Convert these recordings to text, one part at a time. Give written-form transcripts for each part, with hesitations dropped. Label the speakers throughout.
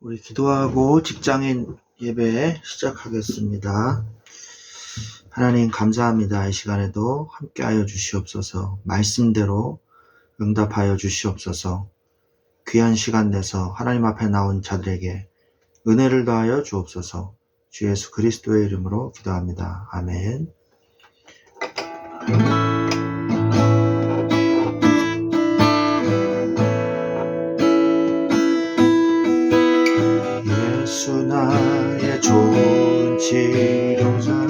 Speaker 1: 우리 기도하고 직장인 예배 시작하겠습니다. 하나님 감사합니다. 이 시간에도 함께하여 주시옵소서. 말씀대로 응답하여 주시옵소서. 귀한 시간 내서 하나님 앞에 나온 자들에게 은혜를 더하여 주옵소서. 주 예수 그리스도의 이름으로 기도합니다. 아멘. 예수 나의 좋은 치료자,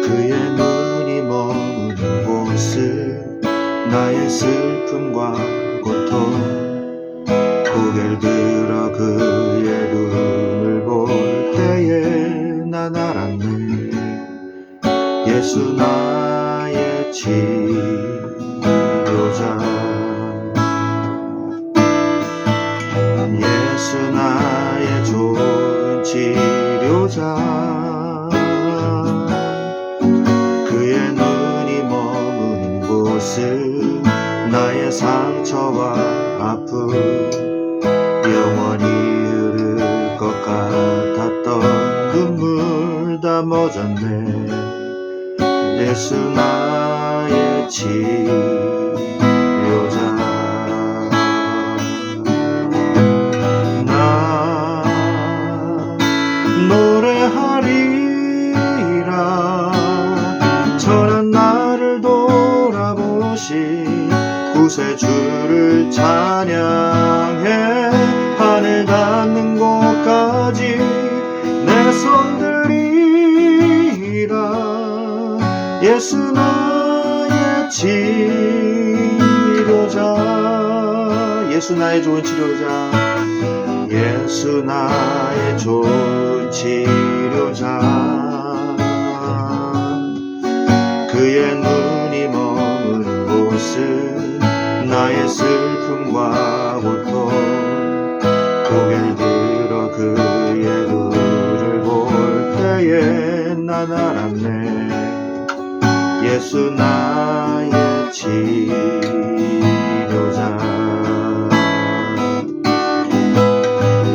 Speaker 1: 그의 눈이 머무는 곳은 나의 슬픔과 고통, 고개를 들어 그의 눈을 볼 때에 난 알았네. 예수 나의 치료자, 예수 나의 좋은 치료자, 그의 눈이 머무는 곳은 나의 상처와 아픔, 영원히 흐를 것 같았던 눈물 다 멎었네. 예수 나의 치료자, 노래하리라. 저는 나를 돌아보신 구세주를 찬양해 하늘 닿는 곳까지 내 손 들리라. 예수 나의 치료자, 예수 나의 좋은 치료자, 예수 나의 좋은 치료자, 그의 눈이 머무는 곳은 나의 슬픔과 고통, 고개를 들어 그의 눈을 볼 때에 난 알았네. 예수 나의 치료자,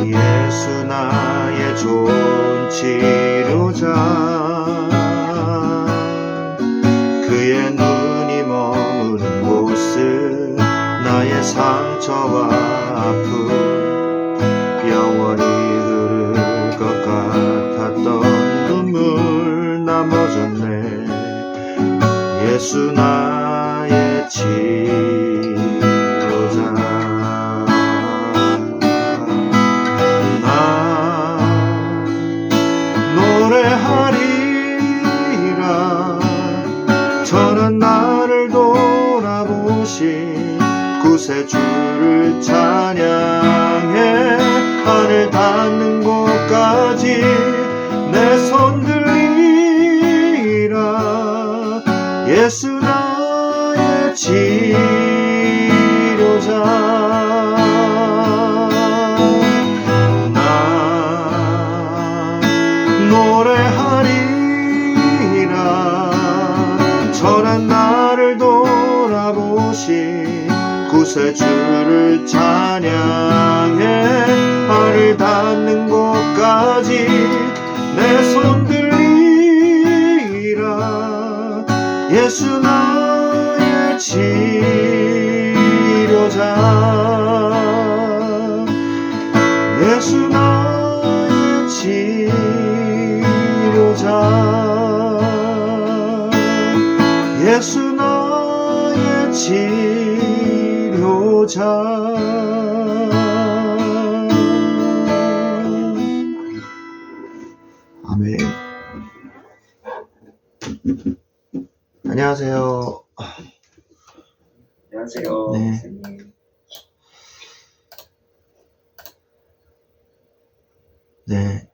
Speaker 1: 예수 나의 좋은 치료자, 그의 눈이 머무는 곳은 나의 상처와 아픔, 영원히 흐를 것 같았던 눈물 나 멎었네. 예수 나의 치료자, 노래하리라. 저는 나를 돌아보신 구세주를 찬양해 하늘 닿는 곳까지 내 손 들리라. 예수 나의 치료자, 노래하리라. 저는 나를 돌아보신 구세주를 찬양해 하늘 닿는 곳까지 내 손 들리라. 예수 나의 치료자, 예수 나의 치료자, 예수 나의 치료자. 아멘. 안녕하세요.
Speaker 2: 안녕하세요.
Speaker 1: 네.
Speaker 2: 선생님.
Speaker 1: 네.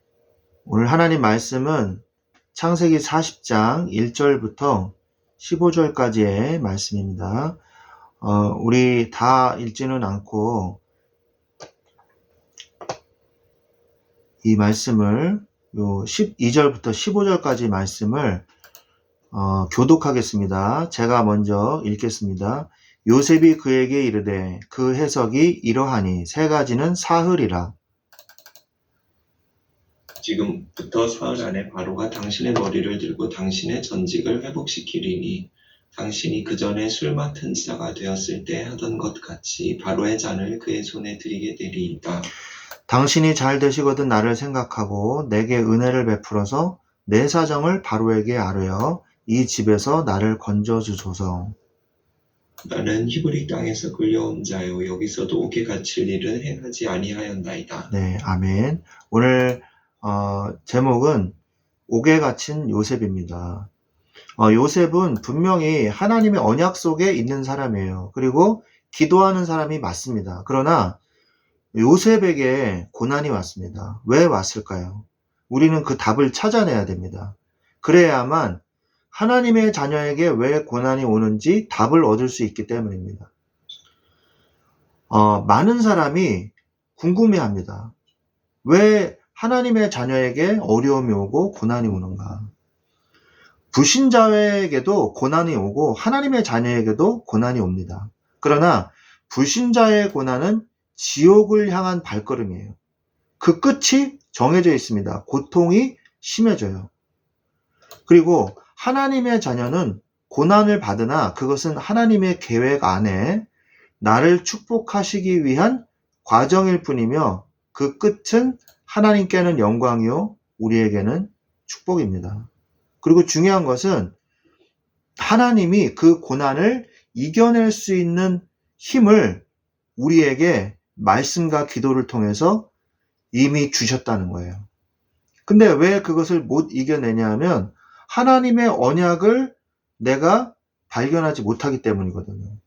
Speaker 1: 오늘 하나님 말씀은 창세기 40장 1절부터 15절까지의 말씀입니다. 우리 다 읽지는 않고 이 말씀을 요 12절부터 15절까지 말씀을 교독하겠습니다. 제가 먼저 읽겠습니다. 요셉이 그에게 이르되 그 해석이 이러하니 세 가지는 사흘이라.
Speaker 2: 지금부터 사흘 안에 바로가 당신의 머리를 들고 당신의 전직을 회복시키리니 당신이 그 전에 술 맡은 자가 되었을 때 하던 것 같이 바로의 잔을 그의 손에 드리게 되리이다.
Speaker 1: 당신이 잘 되시거든 나를 생각하고 내게 은혜를 베풀어서 내 사정을 바로에게 아뢰어 이 집에서 나를 건져주소서.
Speaker 2: 나는 히브리 땅에서 끌려온 자요 여기서도 옥에 갇힐 일은 행하지 아니하였나이다.
Speaker 1: 네, 아멘. 오늘 제목은 옥에 갇힌 요셉입니다. 요셉은 분명히 하나님의 언약 속에 있는 사람이에요. 그리고 기도하는 사람이 맞습니다. 그러나 요셉에게 고난이 왔습니다. 왜 왔을까요? 우리는 그 답을 찾아내야 됩니다. 그래야만 하나님의 자녀에게 왜 고난이 오는지 답을 얻을 수 있기 때문입니다. 많은 사람이 궁금해합니다. 왜 하나님의 자녀에게 어려움이 오고 고난이 오는가? 불신자에게도 고난이 오고 하나님의 자녀에게도 고난이 옵니다. 그러나 불신자의 고난은 지옥을 향한 발걸음이에요. 그 끝이 정해져 있습니다. 고통이 심해져요. 그리고 하나님의 자녀는 고난을 받으나 그것은 하나님의 계획 안에 나를 축복하시기 위한 과정일 뿐이며 그 끝은 하나님께는 영광이요 우리에게는 축복입니다. 그리고 중요한 것은 하나님이 그 고난을 이겨낼 수 있는 힘을 우리에게 말씀과 기도를 통해서 이미 주셨다는 거예요. 근데 왜 그것을 못 이겨내냐 하면 하나님의 언약을 내가 발견하지 못하기 때문이거든요.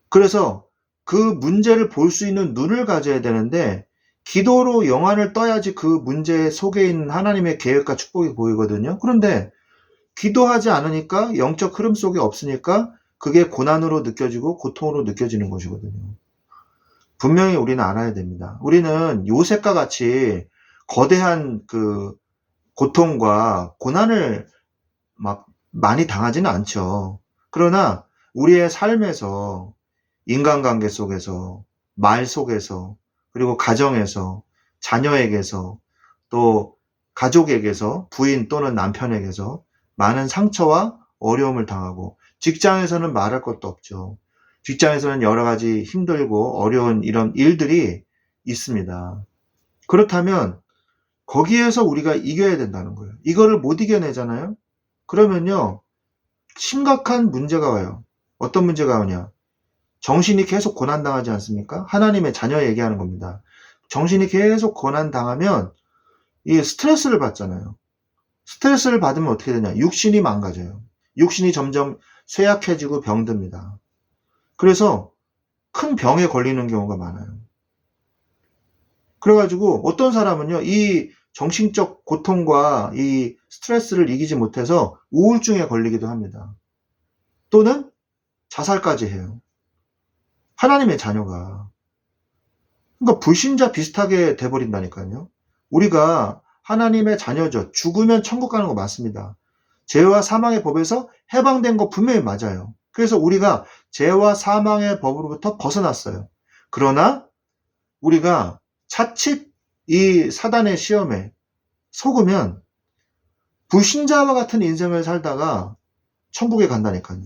Speaker 1: 그래서 그 문제를 볼 수 있는 눈을 가져야 되는데 기도로 영안을 떠야지 그 문제 속에 있는 하나님의 계획과 축복이 보이거든요. 그런데 기도하지 않으니까 영적 흐름 속에 없으니까 그게 고난으로 느껴지고 고통으로 느껴지는 것이거든요. 분명히 우리는 알아야 됩니다. 우리는 요셉과 같이 거대한 그 고통과 고난을 막 많이 당하지는 않죠. 그러나 우리의 삶에서 인간관계 속에서 말 속에서 그리고 가정에서 자녀에게서 또 가족에게서 부인 또는 남편에게서 많은 상처와 어려움을 당하고 직장에서는 말할 것도 없죠. 직장에서는 여러 가지 힘들고 어려운 이런 일들이 있습니다. 그렇다면 거기에서 우리가 이겨야 된다는 거예요. 이거를 못 이겨내잖아요. 그러면요 심각한 문제가 와요. 어떤 문제가 오냐? 정신이 계속 고난당하지 않습니까? 하나님의 자녀 얘기하는 겁니다. 정신이 계속 고난당하면 이 스트레스를 받잖아요. 스트레스를 받으면 어떻게 되냐? 육신이 망가져요. 육신이 점점 쇠약해지고 병듭니다. 그래서 큰 병에 걸리는 경우가 많아요. 그래가지고 어떤 사람은요, 이 정신적 고통과 이 스트레스를 이기지 못해서 우울증에 걸리기도 합니다. 또는 자살까지 해요. 하나님의 자녀가. 그러니까 불신자 비슷하게 돼버린다니까요. 우리가 하나님의 자녀죠. 죽으면 천국 가는 거 맞습니다. 죄와 사망의 법에서 해방된 거 분명히 맞아요. 그래서 우리가 죄와 사망의 법으로부터 벗어났어요. 그러나 우리가 자칫 이 사단의 시험에 속으면 불신자와 같은 인생을 살다가 천국에 간다니까요.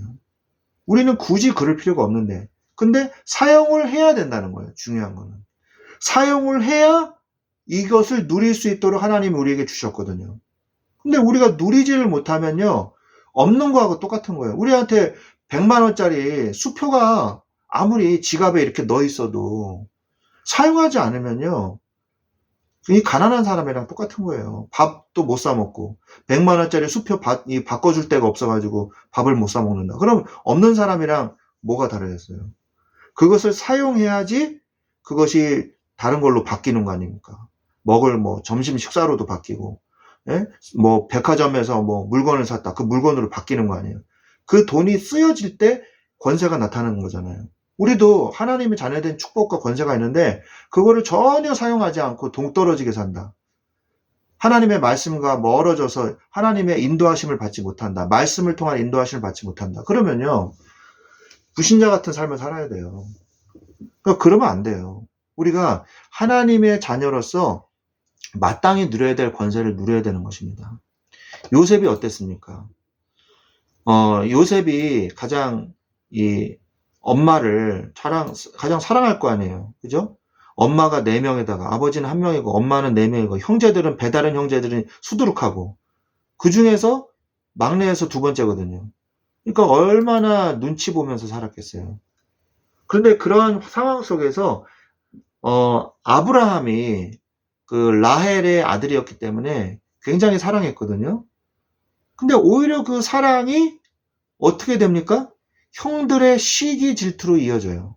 Speaker 1: 우리는 굳이 그럴 필요가 없는데 근데 사용을 해야 된다는 거예요. 중요한 거는. 사용을 해야 이것을 누릴 수 있도록 하나님이 우리에게 주셨거든요. 근데 우리가 누리지를 못하면요. 없는 거하고 똑같은 거예요. 우리한테 100만 원짜리 수표가 아무리 지갑에 이렇게 넣어 있어도 사용하지 않으면요. 이 가난한 사람이랑 똑같은 거예요. 밥도 못 사 먹고 100만 원짜리 수표 바꿔줄 데가 없어가지고 밥을 못 사 먹는다. 그럼 없는 사람이랑 뭐가 다르겠어요? 그것을 사용해야지 그것이 다른 걸로 바뀌는 거 아닙니까? 먹을 뭐 점심 식사로도 바뀌고, 예? 뭐 백화점에서 뭐 물건을 샀다. 그 물건으로 바뀌는 거 아니에요? 그 돈이 쓰여질 때 권세가 나타나는 거잖아요. 우리도 하나님의 자녀된 축복과 권세가 있는데 그거를 전혀 사용하지 않고 동떨어지게 산다. 하나님의 말씀과 멀어져서 하나님의 인도하심을 받지 못한다. 말씀을 통한 인도하심을 받지 못한다. 그러면요. 불신자 같은 삶을 살아야 돼요. 그러니까 그러면 안 돼요. 우리가 하나님의 자녀로서 마땅히 누려야 될 권세를 누려야 되는 것입니다. 요셉이 어땠습니까? 요셉이 가장 이 엄마를 가장 사랑할 거 아니에요. 그죠? 엄마가 4명에다가 아버지는 1명이고 엄마는 4명이고 형제들은 배다른 형제들은 수두룩하고 그 중에서 막내에서 2번째거든요. 그러니까 얼마나 눈치 보면서 살았겠어요. 그런데 그러한 상황 속에서 아브라함이 그 라헬의 아들이었기 때문에 굉장히 사랑했거든요. 근데 오히려 그 사랑이 어떻게 됩니까? 형들의 시기 질투로 이어져요.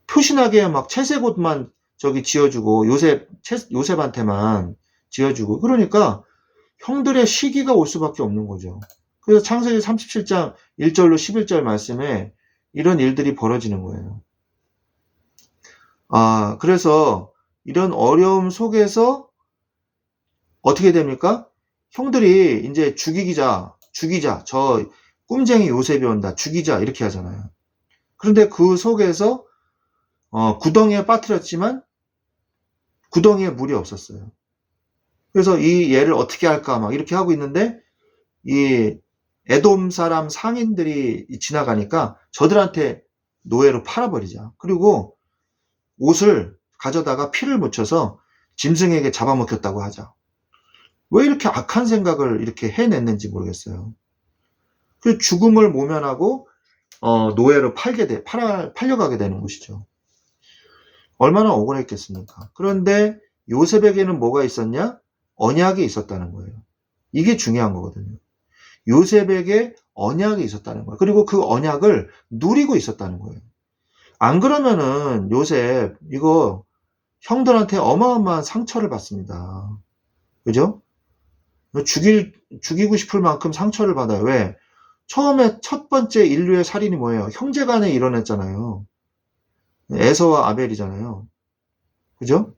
Speaker 1: 표신하게 막 채색 옷만 지어주고 요셉한테만 지어주고 그러니까 형들의 시기가 올 수밖에 없는 거죠. 그래서 창세기 37장 1절로 11절 말씀에 이런 일들이 벌어지는 거예요. 그래서 이런 어려움 속에서 어떻게 됩니까? 형들이 이제 죽이자, 저 꿈쟁이 요셉이 온다, 죽이자, 이렇게 하잖아요. 그런데 그 속에서, 구덩이에 빠뜨렸지만, 구덩이에 물이 없었어요. 그래서 이 얘를 어떻게 할까, 막 이렇게 하고 있는데, 이 에돔 사람 상인들이 지나가니까 저들한테 노예로 팔아버리자. 그리고 옷을 가져다가 피를 묻혀서 짐승에게 잡아먹혔다고 하자. 왜 이렇게 악한 생각을 이렇게 해냈는지 모르겠어요. 그 죽음을 모면하고 노예로 팔려가게 되는 것이죠. 얼마나 억울했겠습니까? 그런데 요셉에게는 뭐가 있었냐? 언약이 있었다는 거예요. 이게 중요한 거거든요. 요셉에게 언약이 있었다는 거예요. 그리고 그 언약을 누리고 있었다는 거예요. 안 그러면은 요셉 이거 형들한테 어마어마한 상처를 받습니다. 그죠? 죽이고 싶을 만큼 상처를 받아요. 왜? 처음에 첫 번째 인류의 살인이 뭐예요? 형제간에 일어났잖아요. 에서와 아벨이잖아요. 그죠?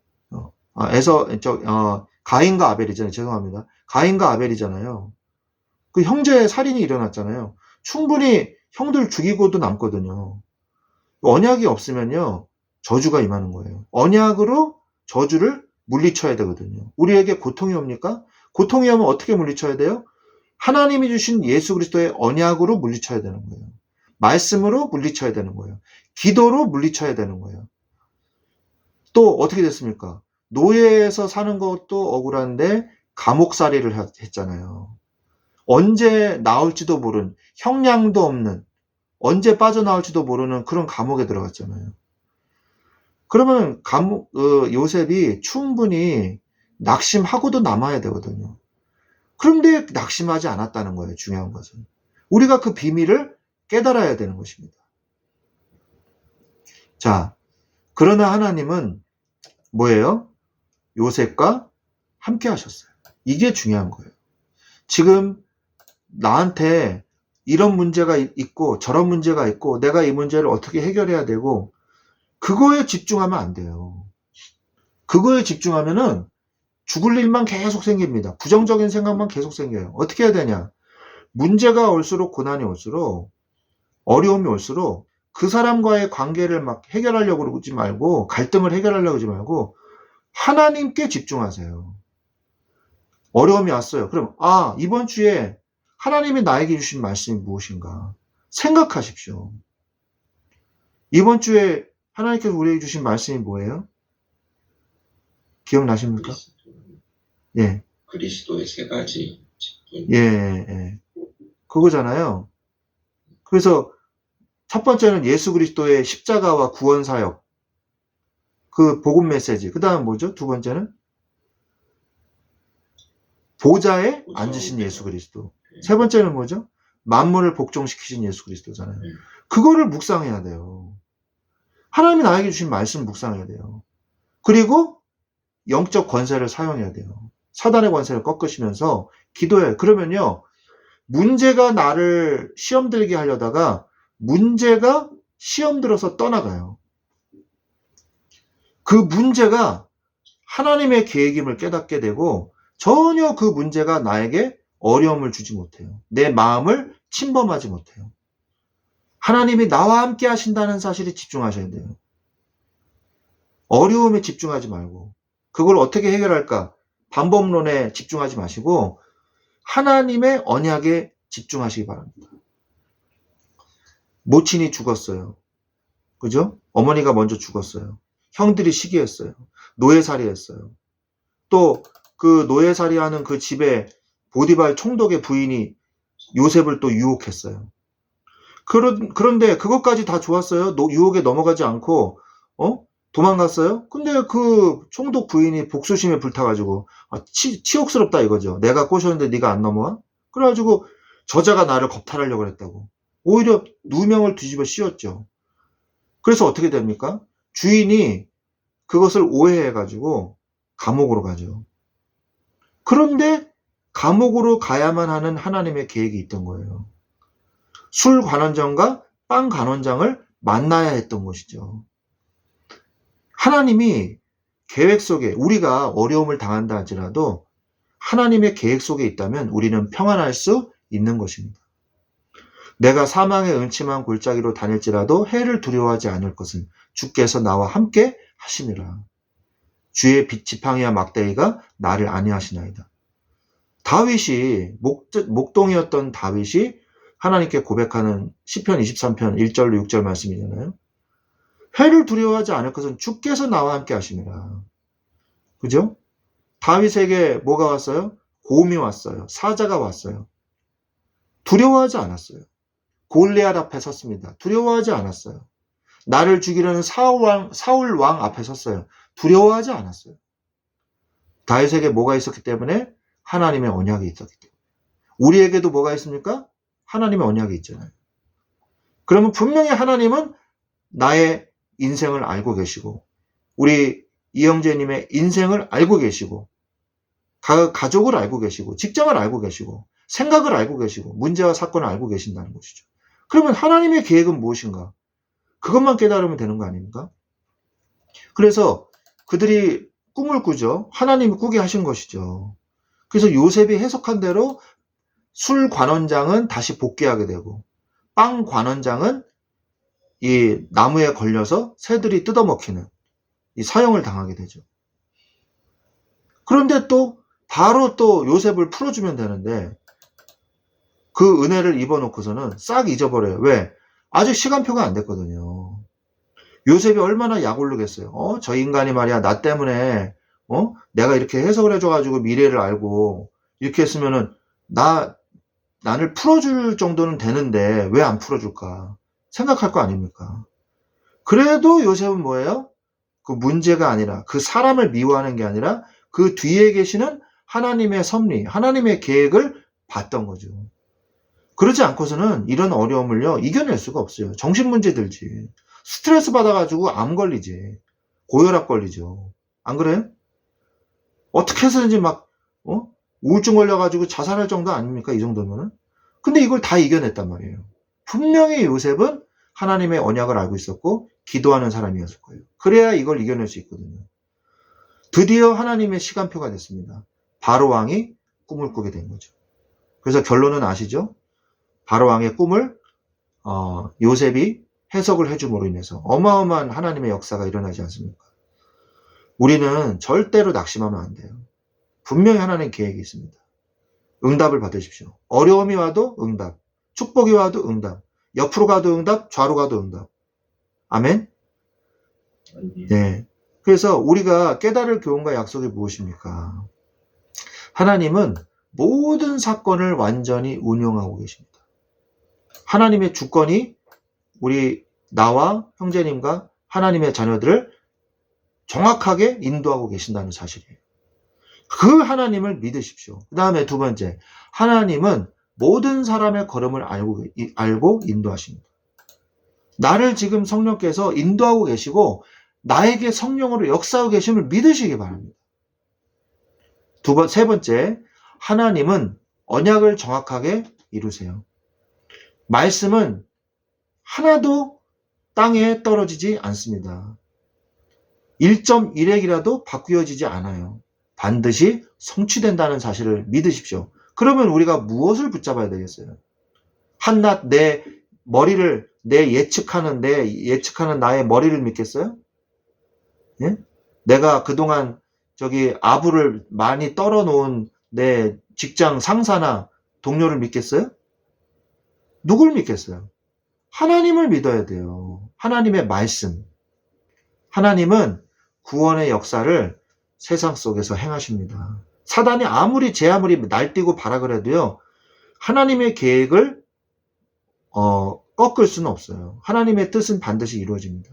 Speaker 1: 가인과 아벨이잖아요. 죄송합니다. 가인과 아벨이잖아요. 그 형제의 살인이 일어났잖아요. 충분히 형들 죽이고도 남거든요. 언약이 없으면요, 저주가 임하는 거예요. 언약으로 저주를 물리쳐야 되거든요. 우리에게 고통이 옵니까? 고통이 오면 어떻게 물리쳐야 돼요? 하나님이 주신 예수 그리스도의 언약으로 물리쳐야 되는 거예요. 말씀으로 물리쳐야 되는 거예요. 기도로 물리쳐야 되는 거예요. 또 어떻게 됐습니까? 노예에서 사는 것도 억울한데 감옥살이를 했잖아요. 언제 나올지도 모르는, 형량도 없는, 언제 빠져나올지도 모르는 그런 감옥에 들어갔잖아요. 그러면 요셉이 충분히 낙심하고도 남아야 되거든요. 그런데 낙심하지 않았다는 거예요. 중요한 것은. 우리가 그 비밀을 깨달아야 되는 것입니다. 자, 그러나 하나님은 뭐예요? 요셉과 함께 하셨어요. 이게 중요한 거예요. 지금 나한테 이런 문제가 있고 저런 문제가 있고 내가 이 문제를 어떻게 해결해야 되고 그거에 집중하면 안 돼요. 그거에 집중하면은 죽을 일만 계속 생깁니다. 부정적인 생각만 계속 생겨요. 어떻게 해야 되냐? 문제가 올수록 고난이 올수록 어려움이 올수록 그 사람과의 관계를 막 해결하려고 그러지 말고 갈등을 해결하려고 하지 말고 하나님께 집중하세요. 어려움이 왔어요. 그럼 이번 주에 하나님이 나에게 주신 말씀이 무엇인가? 생각하십시오. 이번 주에 하나님께서 우리에게 주신 말씀이 뭐예요? 기억나십니까? 예.
Speaker 2: 그리스도의 3가지 직분.
Speaker 1: 예. 그거잖아요. 그래서 첫 번째는 예수 그리스도의 십자가와 구원 사역. 그 복음 메시지. 그 다음 뭐죠? 두 번째는? 보좌에 앉으신 예수 그리스도. 세 번째는 뭐죠? 만물을 복종시키신 예수 그리스도잖아요. 그거를 묵상해야 돼요. 하나님이 나에게 주신 말씀 묵상해야 돼요. 그리고 영적 권세를 사용해야 돼요. 사단의 권세를 꺾으시면서 기도해요. 그러면요, 문제가 나를 시험 들게 하려다가 문제가 시험 들어서 떠나가요. 그 문제가 하나님의 계획임을 깨닫게 되고 전혀 그 문제가 나에게 어려움을 주지 못해요. 내 마음을 침범하지 못해요. 하나님이 나와 함께 하신다는 사실에 집중하셔야 돼요. 어려움에 집중하지 말고 그걸 어떻게 해결할까? 방법론에 집중하지 마시고 하나님의 언약에 집중하시기 바랍니다. 모친이 죽었어요. 그죠? 어머니가 먼저 죽었어요. 형들이 시기했어요. 노예살이했어요. 또 그 노예살이하는 그 집에 보디발 총독의 부인이 요셉을 또 유혹했어요. 그런데 그것까지 다 좋았어요. 유혹에 넘어가지 않고 도망갔어요. 근데 그 총독 부인이 복수심에 불타가지고 치욕스럽다 이거죠. 내가 꼬셨는데 네가 안 넘어와? 그래가지고 저자가 나를 겁탈하려고 했다고. 오히려 누명을 뒤집어 씌웠죠. 그래서 어떻게 됩니까? 주인이 그것을 오해해가지고 감옥으로 가죠. 그런데 감옥으로 가야만 하는 하나님의 계획이 있던 거예요. 술 관원장과 빵 관원장을 만나야 했던 것이죠. 하나님이 계획 속에 우리가 어려움을 당한다 할지라도 하나님의 계획 속에 있다면 우리는 평안할 수 있는 것입니다. 내가 사망의 음침한 골짜기로 다닐지라도 해를 두려워하지 않을 것은 주께서 나와 함께 하심이라. 주의 지팡이와 막대기가 나를 안위하시나이다. 다윗이 목동이었던 다윗이 하나님께 고백하는 시편 23편 1절로 6절 말씀이잖아요. 해를 두려워하지 않을 것은 주께서 나와 함께 하심이라. 그죠? 다윗에게 뭐가 왔어요? 고음이 왔어요. 사자가 왔어요. 두려워하지 않았어요. 골리앗 앞에 섰습니다. 두려워하지 않았어요. 나를 죽이려는 사울 왕 앞에 섰어요. 두려워하지 않았어요. 다윗에게 뭐가 있었기 때문에? 하나님의 언약이 있었기 때문에. 우리에게도 뭐가 있습니까? 하나님의 언약이 있잖아요. 그러면 분명히 하나님은 나의 인생을 알고 계시고 우리 이영재님의 인생을 알고 계시고 가족을 알고 계시고 직장을 알고 계시고 생각을 알고 계시고 문제와 사건을 알고 계신다는 것이죠. 그러면 하나님의 계획은 무엇인가? 그것만 깨달으면 되는 거 아닙니까? 그래서 그들이 꿈을 꾸죠. 하나님이 꾸게 하신 것이죠. 그래서 요셉이 해석한 대로 술 관원장은 다시 복귀하게 되고 빵 관원장은 이 나무에 걸려서 새들이 뜯어먹히는 이 사형을 당하게 되죠. 그런데 또 바로 또 요셉을 풀어주면 되는데 그 은혜를 입어놓고서는 싹 잊어버려요. 왜? 아직 시간표가 안 됐거든요. 요셉이 얼마나 약 오르겠어요. 저 인간이 말이야 나 때문에 내가 이렇게 해석을 해줘가지고 미래를 알고 이렇게 했으면은 나를 풀어줄 정도는 되는데 왜 안 풀어줄까 생각할 거 아닙니까? 그래도 요셉은 뭐예요? 그 문제가 아니라 그 사람을 미워하는 게 아니라 그 뒤에 계시는 하나님의 섭리, 하나님의 계획을 봤던 거죠. 그러지 않고서는 이런 어려움을요 이겨낼 수가 없어요. 정신문제 들지. 스트레스 받아가지고 암 걸리지. 고혈압 걸리죠. 안 그래요? 어떻게 해서든지 막 우울증 걸려가지고 자살할 정도 아닙니까? 이 정도면은. 근데 이걸 다 이겨냈단 말이에요. 분명히 요셉은 하나님의 언약을 알고 있었고 기도하는 사람이었을 거예요. 그래야 이걸 이겨낼 수 있거든요. 드디어 하나님의 시간표가 됐습니다. 바로 왕이 꿈을 꾸게 된 거죠. 그래서 결론은 아시죠? 바로 왕의 꿈을 요셉이 해석을 해줌으로 인해서 어마어마한 하나님의 역사가 일어나지 않습니까? 우리는 절대로 낙심하면 안 돼요. 분명히 하나님 계획이 있습니다. 응답을 받으십시오. 어려움이 와도 응답, 축복이 와도 응답, 옆으로 가도 응답, 좌로 가도 응답. 아멘? 네. 그래서 우리가 깨달을 교훈과 약속이 무엇입니까? 하나님은 모든 사건을 완전히 운용하고 계십니다. 하나님의 주권이 나와 형제님과 하나님의 자녀들을 정확하게 인도하고 계신다는 사실이에요. 그 하나님을 믿으십시오. 그 다음에 두 번째, 하나님은 모든 사람의 걸음을 알고 인도하십니다. 나를 지금 성령께서 인도하고 계시고 나에게 성령으로 역사하고 계심을 믿으시기 바랍니다. 세 번째, 하나님은 언약을 정확하게 이루세요. 말씀은 하나도 땅에 떨어지지 않습니다. 1.1핵이라도 바뀌어지지 않아요. 반드시 성취된다는 사실을 믿으십시오. 그러면 우리가 무엇을 붙잡아야 되겠어요? 한낱 내 예측하는 나의 머리를 믿겠어요? 예? 내가 그동안 아부를 많이 떨어놓은 내 직장 상사나 동료를 믿겠어요? 누굴 믿겠어요? 하나님을 믿어야 돼요. 하나님의 말씀. 하나님은 구원의 역사를 세상 속에서 행하십니다. 사단이 제 아무리 날뛰고 바라 그래도요, 하나님의 계획을 꺾을 수는 없어요. 하나님의 뜻은 반드시 이루어집니다.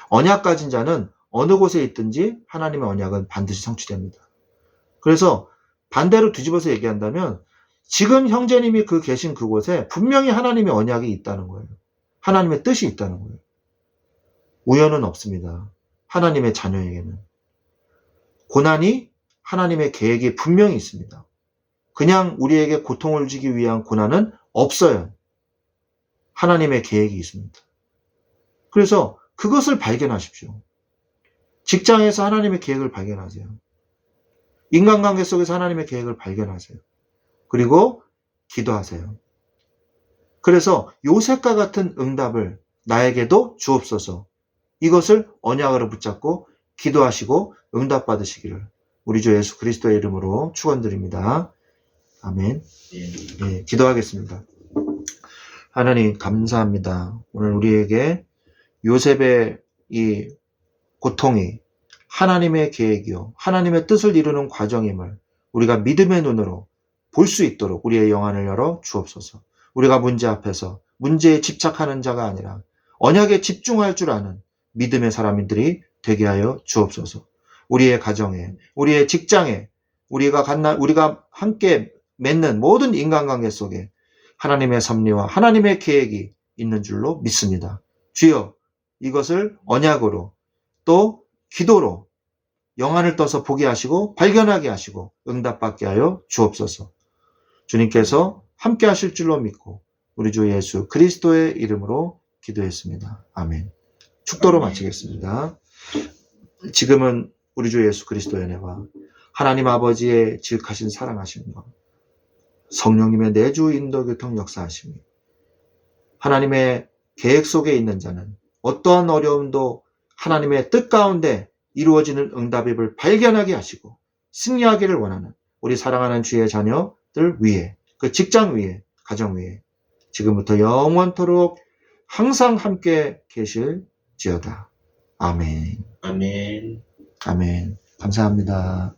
Speaker 1: 언약 가진 자는 어느 곳에 있든지 하나님의 언약은 반드시 성취됩니다. 그래서 반대로 뒤집어서 얘기한다면 지금 형제님이 계신 그곳에 분명히 하나님의 언약이 있다는 거예요. 하나님의 뜻이 있다는 거예요. 우연은 없습니다. 하나님의 자녀에게는. 고난이 하나님의 계획이 분명히 있습니다. 그냥 우리에게 고통을 주기 위한 고난은 없어요. 하나님의 계획이 있습니다. 그래서 그것을 발견하십시오. 직장에서 하나님의 계획을 발견하세요. 인간관계 속에서 하나님의 계획을 발견하세요. 그리고 기도하세요. 그래서 요셉과 같은 응답을 나에게도 주옵소서. 이것을 언약으로 붙잡고 기도하시고 응답받으시기를 우리 주 예수 그리스도의 이름으로 축원드립니다. 아멘. 네, 기도하겠습니다. 하나님 감사합니다. 오늘 우리에게 요셉의 이 고통이 하나님의 계획이요, 하나님의 뜻을 이루는 과정임을 우리가 믿음의 눈으로 볼 수 있도록 우리의 영안을 열어 주옵소서. 우리가 문제 앞에서 문제에 집착하는 자가 아니라 언약에 집중할 줄 아는 믿음의 사람들이 되게 하여 주옵소서. 우리의 가정에, 우리의 직장에, 우리가 함께 맺는 모든 인간관계 속에 하나님의 섭리와 하나님의 계획이 있는 줄로 믿습니다. 주여, 이것을 언약으로 또 기도로 영안을 떠서 보게 하시고 발견하게 하시고 응답받게 하여 주옵소서. 주님께서 함께 하실 줄로 믿고 우리 주 예수 그리스도의 이름으로 기도했습니다. 아멘. 축도로 마치겠습니다. 지금은 우리 주 예수 그리스도의 은혜와 하나님 아버지의 지극하신 사랑하심과 성령님의 내주 인도 교통 역사하심이 하나님의 계획 속에 있는 자는 어떠한 어려움도 하나님의 뜻 가운데 이루어지는 응답을 발견하게 하시고 승리하기를 원하는 우리 사랑하는 주의 자녀들 위에, 그 직장 위에, 가정 위에 지금부터 영원토록 항상 함께 계실지어다. 아멘.
Speaker 2: 아멘.
Speaker 1: 아멘. 감사합니다.